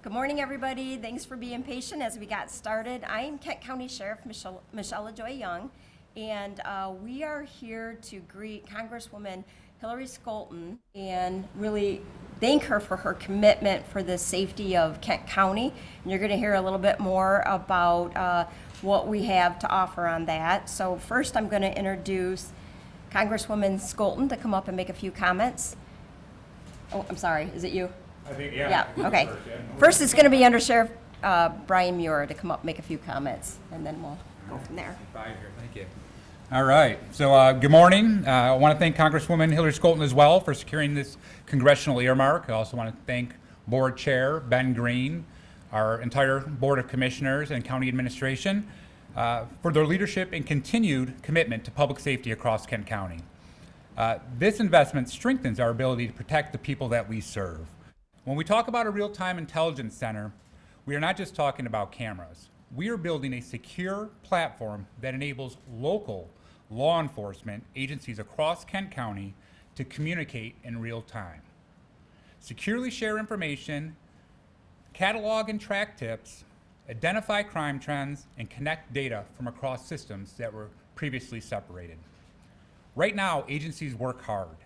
Good morning, everybody. Thanks for being patient as we got started. I am Kent County Sheriff Michelle LaJoy Young, and we are here to greet Congresswoman Hillary Skolton and really thank her for her commitment for the safety of Kent County. And you're going to hear a little bit more about what we have to offer on that. So first, I'm going to introduce Congresswoman Skolton to come up and make a few comments. Oh, I'm sorry. Is it you? I think, yeah. Okay. First, it's going to be Under Sheriff Brian Muir to come up and make a few comments, and then we'll go from there. Thank you. All right. So good morning. I want to thank Congresswoman Hillary Skolton as well for securing this congressional earmark. I also want to thank Board Chair Ben Green, our entire Board of Commissioners and County Administration for their leadership and continued commitment to public safety across Kent County. This investment strengthens our ability to protect the people that we serve. When we talk about a real-time intelligence center, we are not just talking about cameras. We are building a secure platform that enables local law enforcement agencies across Kent County to communicate in real time, securely share information, catalog and track tips, identify crime trends, and connect data from across systems that were previously separated. Right now, agencies work hard,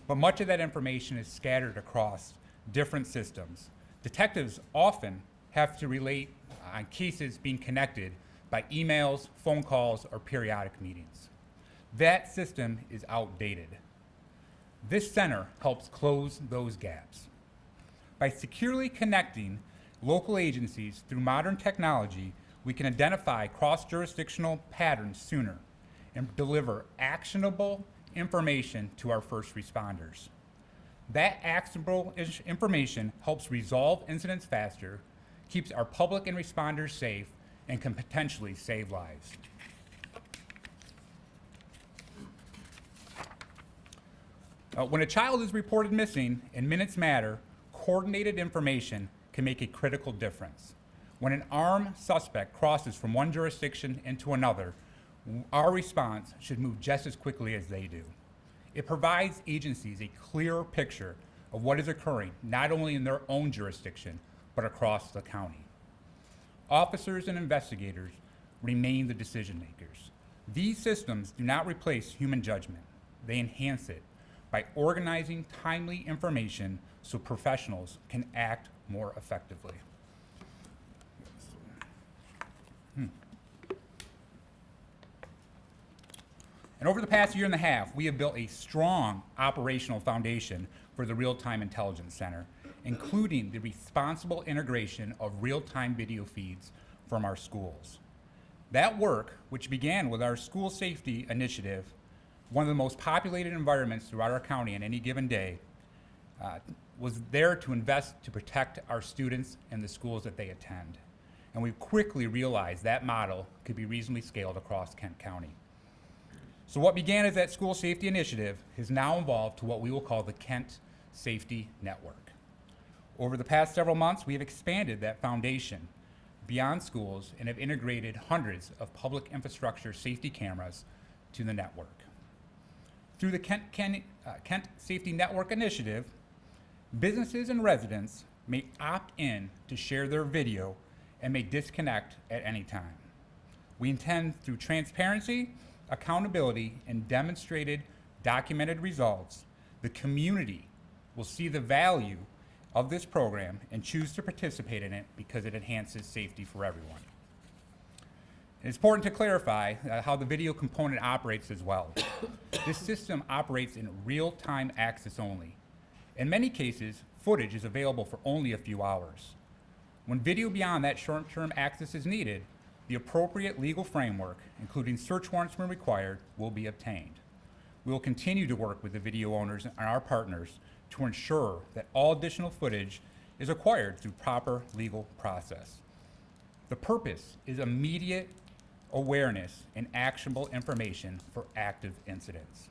but much of that information is scattered across different systems. Detectives often have to relate on cases being connected by emails, phone calls, or periodic meetings. That system is outdated. This center helps close those gaps. By securely connecting local agencies through modern technology, we can identify cross-jurisdictional patterns sooner and deliver actionable information to our first responders. That actionable information helps resolve incidents faster, keeps our public and responders safe, and can potentially save lives. When a child is reported missing and minutes matter, coordinated information can make a critical difference. When an armed suspect crosses from one jurisdiction into another, our response should move just as quickly as they do. It provides agencies a clearer picture of what is occurring, not only in their own jurisdiction, but across the county. Officers and investigators remain the decision makers. These systems do not replace human judgment. They enhance it by organizing timely information so professionals can act more effectively. And over the past year and a half, we have built a strong operational foundation for the Real-Time Intelligence Center, including the responsible integration of real-time video feeds from our schools. That work, which began with our school safety initiative, one of the most populated environments throughout our county on any given day, was there to invest to protect our students and the schools that they attend. And we quickly realized that model could be reasonably scaled across Kent County. So what began as that school safety initiative has now evolved to what we will call the Kent Safety Network. Over the past several months, we have expanded that foundation beyond schools and have integrated hundreds of public infrastructure safety cameras to the network. Through the Kent Safety Network initiative, businesses and residents may opt in to share their video and may disconnect at any time. We intend, through transparency, accountability, and demonstrated documented results, the community will see the value of this program and choose to participate in it because it enhances safety for everyone. It's important to clarify how the video component operates as well. This system operates in real-time access only. In many cases, footage is available for only a few hours. When video beyond that short-term access is needed, the appropriate legal framework, including search warrants when required, will be obtained. We will continue to work with the video owners and our partners to ensure that all additional footage is acquired through proper legal process. The purpose is immediate awareness and actionable information for active incidents.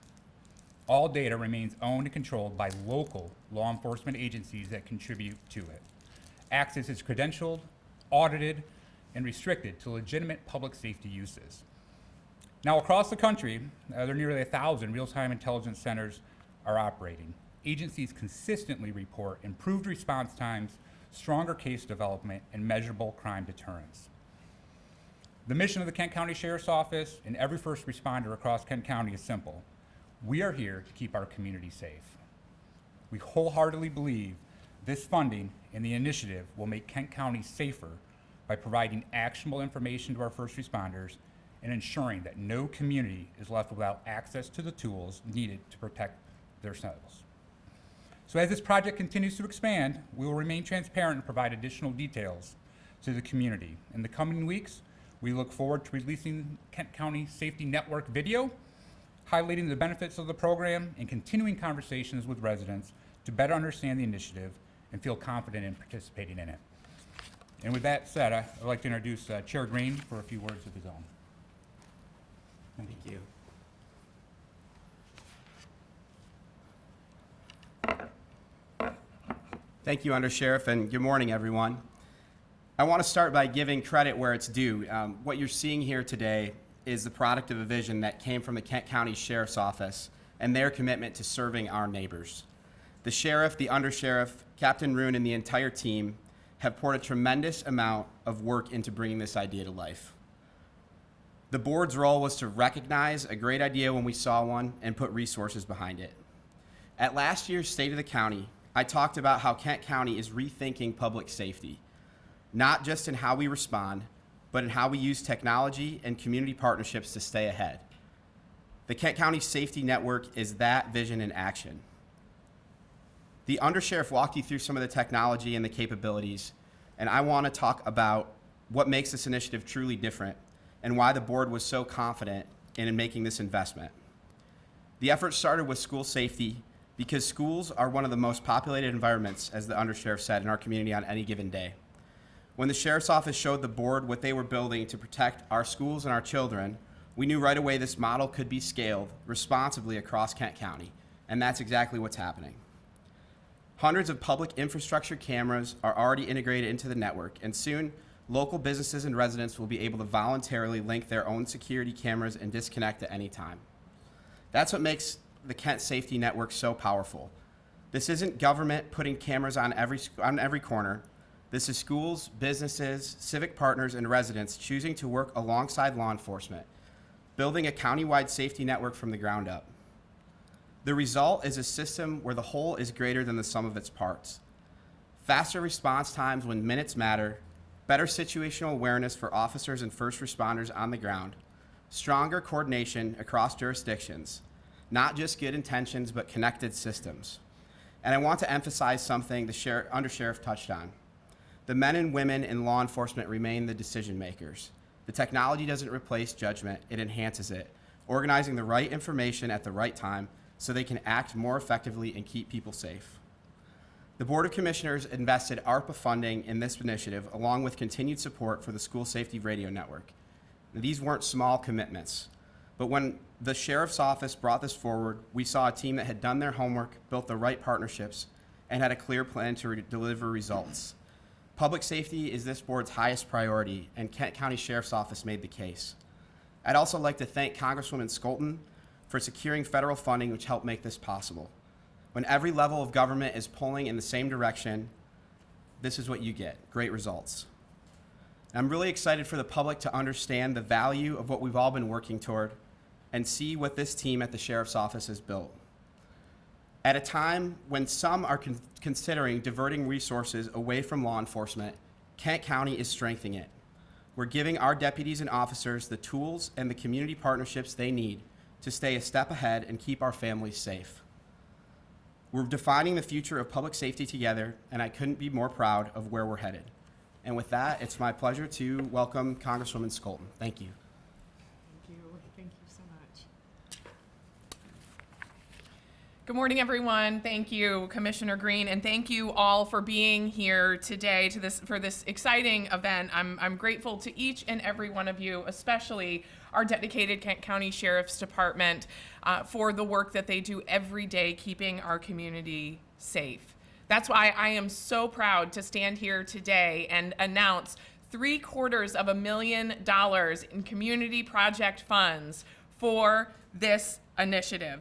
All data remains owned and controlled by local law enforcement agencies that contribute to it. Access is credentialed, audited, and restricted to legitimate public safety uses. Now, across the country, there are nearly 1,000 real-time intelligence centers are operating. Agencies consistently report improved response times, stronger case development, and measurable crime deterrence. The mission of the Kent County Sheriff's Office and every first responder across Kent County is simple. We are here to keep our community safe. We wholeheartedly believe this funding and the initiative will make Kent County safer by providing actionable information to our first responders and ensuring that no community is left without access to the tools needed to protect themselves. So as this project continues to expand, we will remain transparent and provide additional details to the community. In the coming weeks, we look forward to releasing Kent County Safety Network video, highlighting the benefits of the program and continuing conversations with residents to better understand the initiative and feel confident in participating in it. And with that said, I'd like to introduce Chair Green for a few words of his own. Thank you. Thank you, Undersheriff, and good morning, everyone. I want to start by giving credit where it's due. What you're seeing here today is the product of a vision that came from the Kent County Sheriff's Office and their commitment to serving our neighbors. The sheriff, the undersheriff, Captain Roon, and the entire team have poured a tremendous amount of work into bringing this idea to life. The board's role was to recognize a great idea when we saw one and put resources behind it. At last year's State of the County, I talked about how Kent County is rethinking public safety, not just in how we respond, but in how we use technology and community partnerships to stay ahead. The Kent County Safety Network is that vision in action. The Undersheriff walked you through some of the technology and the capabilities, and I want to talk about what makes this initiative truly different and why the board was so confident in making this investment. The effort started with school safety because schools are one of the most populated environments, as the Undersheriff said, in our community on any given day. When the Sheriff's Office showed the board what they were building to protect our schools and our children, we knew right away this model could be scaled responsibly across Kent County, and that's exactly what's happening. Hundreds of public infrastructure cameras are already integrated into the network, and soon local businesses and residents will be able to voluntarily link their own security cameras and disconnect at any time. That's what makes the Kent Safety Network so powerful. This isn't government putting cameras on every corner. This is schools, businesses, civic partners, and residents choosing to work alongside law enforcement, building a countywide safety network from the ground up. The result is a system where the whole is greater than the sum of its parts. Faster response times when minutes matter, better situational awareness for officers and first responders on the ground, stronger coordination across jurisdictions, not just good intentions, but connected systems. And I want to emphasize something the Undersheriff touched on. The men and women in law enforcement remain the decision makers. The technology doesn't replace judgment, it enhances it, organizing the right information at the right time so they can act more effectively and keep people safe. The Board of Commissioners invested ARPA funding in this initiative, along with continued support for the School Safety Radio Network. Now, these weren't small commitments, but when the Sheriff's Office brought this forward, we saw a team that had done their homework, built the right partnerships, and had a clear plan to deliver results. Public safety is this board's highest priority, and Kent County Sheriff's Office made the case. I'd also like to thank Congresswoman Skolten for securing federal funding which helped make this possible. When every level of government is pulling in the same direction, this is what you get, great results. I'm really excited for the public to understand the value of what we've all been working toward and see what this team at the Sheriff's Office has built. At a time when some are considering diverting resources away from law enforcement, Kent County is strengthening it. We're giving our deputies and officers the tools and the community partnerships they need to stay a step ahead and keep our families safe. We're defining the future of public safety together, and I couldn't be more proud of where we're headed. And with that, it's my pleasure to welcome Congresswoman Skolten. Thank you. Thank you so much. Good morning, everyone. Thank you, Commissioner Green, and thank you all for being here today for this exciting event. I'm grateful to each and every one of you, especially our dedicated Kent County Sheriff's Department, for the work that they do every day keeping our community safe. That's why I am so proud to stand here today and announce $750,000 in community project funds for this initiative.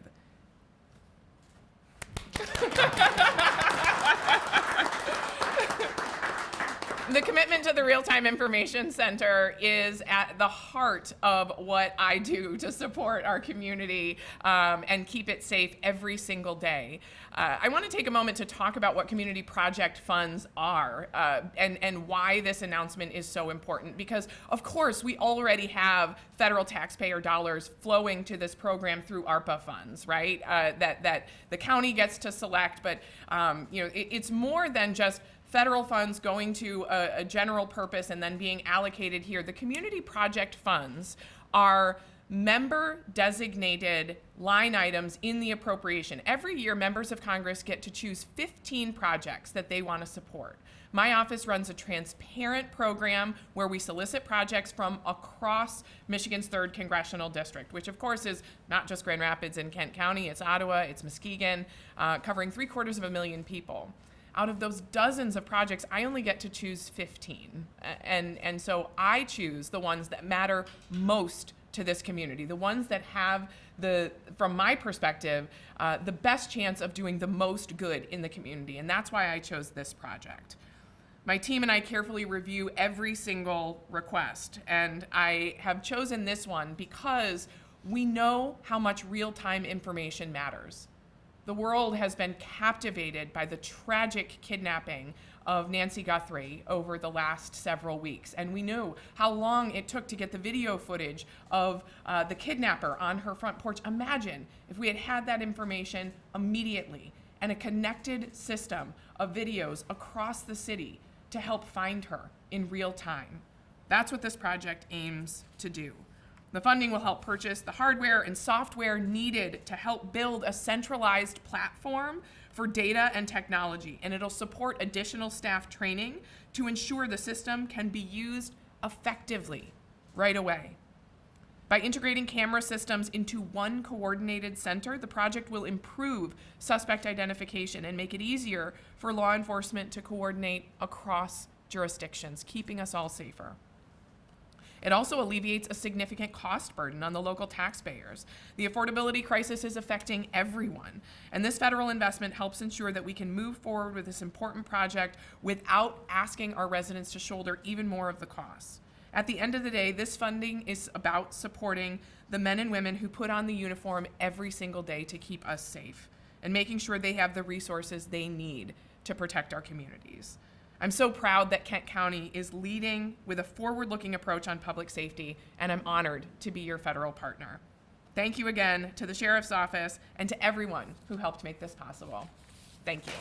The commitment to the Real-Time Information Center is at the heart of what I do to support our community and keep it safe every single day. I want to take a moment to talk about what community project funds are and why this announcement is so important. Because, of course, we already have federal taxpayer dollars flowing to this program through ARPA funds, right? That the county gets to select, but it's more than just federal funds going to a general purpose and then being allocated here. The community project funds are member designated line items in the appropriation. Every year, members of Congress get to choose 15 projects that they want to support. My office runs a transparent program where we solicit projects from across Michigan's 3rd Congressional District, which of course is not just Grand Rapids and Kent County, it's Ottawa, it's Muskegon, covering 750,000 people. Out of those dozens of projects, I only get to choose 15. And so I choose the ones that matter most to this community, the ones that have from my perspective, the best chance of doing the most good in the community. And that's why I chose this project. My team and I carefully review every single request, and I have chosen this one because we know how much real-time information matters. The world has been captivated by the tragic kidnapping of Nancy Guthrie over the last several weeks. And we knew how long it took to get the video footage of the kidnapper on her front porch. Imagine if we had had that information immediately and a connected system of videos across the city to help find her in real time. That's what this project aims to do. The funding will help purchase the hardware and software needed to help build a centralized platform for data and technology, and it'll support additional staff training to ensure the system can be used effectively right away. By integrating camera systems into one coordinated center, the project will improve suspect identification and make it easier for law enforcement to coordinate across jurisdictions, keeping us all safer. It also alleviates a significant cost burden on the local taxpayers. The affordability crisis is affecting everyone, and this federal investment helps ensure that we can move forward with this important project without asking our residents to shoulder even more of the costs. At the end of the day, this funding is about supporting the men and women who put on the uniform every single day to keep us safe and making sure they have the resources they need to protect our communities. I'm so proud that Kent County is leading with a forward-looking approach on public safety, and I'm honored to be your federal partner. Thank you again to the Sheriff's Office and to everyone who helped make this possible. Thank you.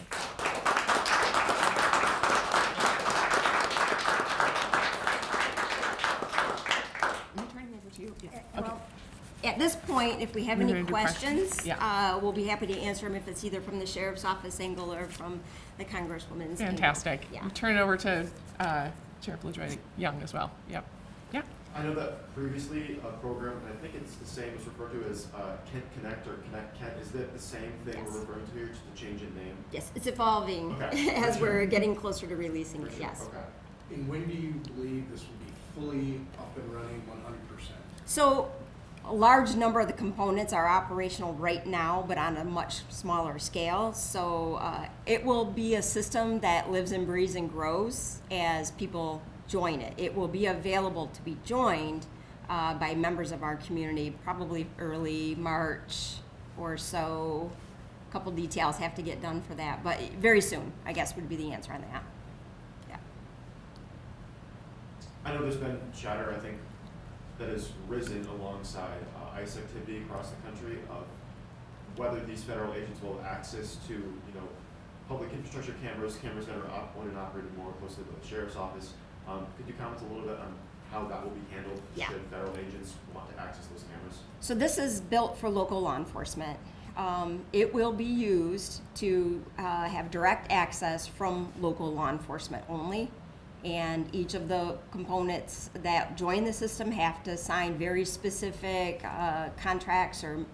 I'm turning it over to you. Yeah. Well, at this point, if we have any We're gonna do questions? questions, Yeah. we'll be happy to answer them if it's either from the Sheriff's Office angle or from the Congresswoman's angle. Fantastic. Yeah. I'll turn it over to Sheriff LaJoy Young as well. Yep. Yeah. I know that previously a program, and I think it's the same, was referred to as Kent Connect or Connect Kent. Is that the same thing Yes. we're referring to here, just a change in name? Yes, it's evolving Okay. as For sure. we're getting closer to releasing For it, sure. yes. Okay. And when do you believe this will be fully up and running 100%? So a large number of the components are operational right now, but on a much smaller scale. So it will be a system that lives and breathes and grows as people join it. It will be available to be joined by members of our community probably early March or so. A couple details have to get done for that, but very soon, I guess, would be the answer on that. Yeah. I know there's been chatter, I think, that has risen alongside ICE activity across the country of whether these federal agents will have access to, public infrastructure cameras that are owned and operated more closely with the Sheriff's Office. Could you comment a little bit on how that will be handled Yeah. should federal agents want to access those cameras? So this is built for local law enforcement. It will be used to have direct access from local law enforcement only. And each of the components that join the system have to sign very specific contracts or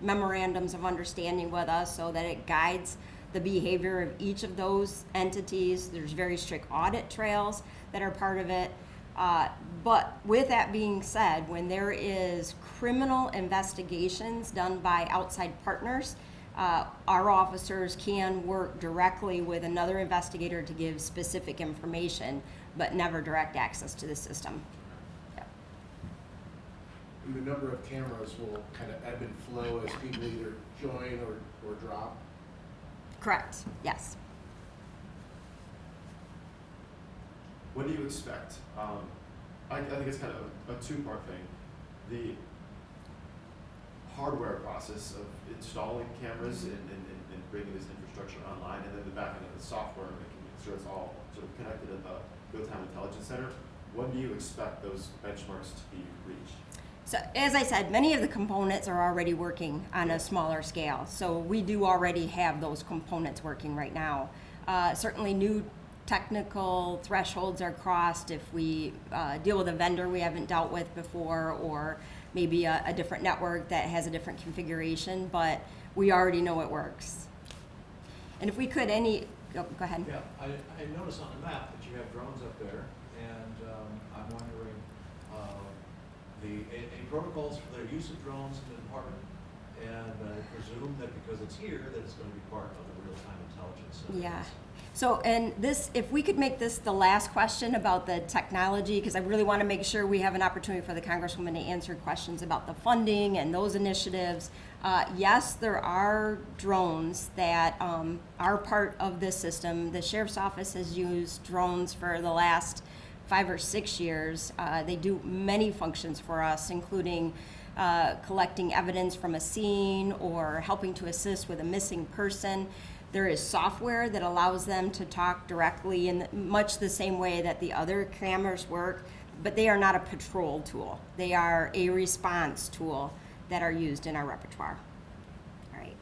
memorandums of understanding with us so that it guides the behavior of each of those entities. There's very strict audit trails that are part of it. But with that being said, when there is criminal investigations done by outside partners, our officers can work directly with another investigator to give specific information but never direct access to the system. Yep. And the number of cameras will kind of ebb and flow as people either join or drop. Correct, yes. When do you expect, I think it's kind of a two-part thing. The hardware process of installing cameras and bringing this infrastructure online, and then the back end of the software, making sure it's all sort of connected at the real-time intelligence center. When do you expect those benchmarks to be reached? So as I said, many of the components are already working on a smaller scale. So we do already have those components working right now. Certainly new technical thresholds are crossed if we deal with a vendor we haven't dealt with before, or maybe a different network that has a different configuration, but we already know it works. And if we could go ahead. Yeah, I noticed on the map that you have drones up there, and I'm wondering, any protocols for their use of drones in the department? And I presume that because it's here, that it's going to be part of the real-time intelligence. Yeah. So, and this, if we could make this the last question about the technology, because I really want to make sure we have an opportunity for the Congresswoman to answer questions about the funding and those initiatives. Yes, there are drones that are part of this system. The Sheriff's Office has used drones for the last 5 or 6 years. They do many functions for us, including collecting evidence from a scene or helping to assist with a missing person. There is software that allows them to talk directly in much the same way that the other cameras work, but they are not a patrol tool. They are a response tool that are used in our repertoire. All right.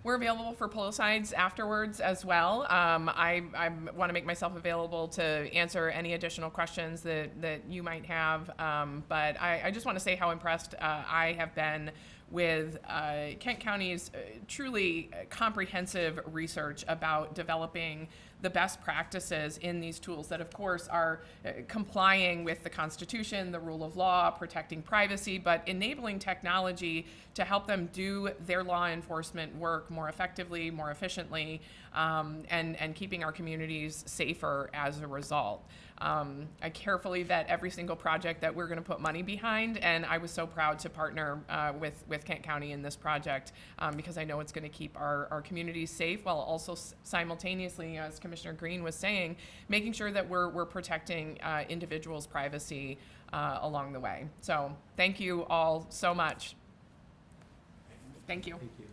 We're available for poll sides afterwards as well. I want to make myself available to answer any additional questions that you might have. But I just want to say how impressed I have been with Kent County's truly comprehensive research about developing the best practices in these tools that, of course, are complying with the Constitution, the rule of law, protecting privacy, but enabling technology to help them do their law enforcement work more effectively, more efficiently, and keeping our communities safer as a result. I carefully vet every single project that we're going to put money behind, and I was so proud to partner with Kent County in this project because I know it's going to keep our communities safe while also simultaneously, as Commissioner Green was saying, making sure that we're protecting individuals' privacy along the way. So thank you all so much. Thank you. Thank you.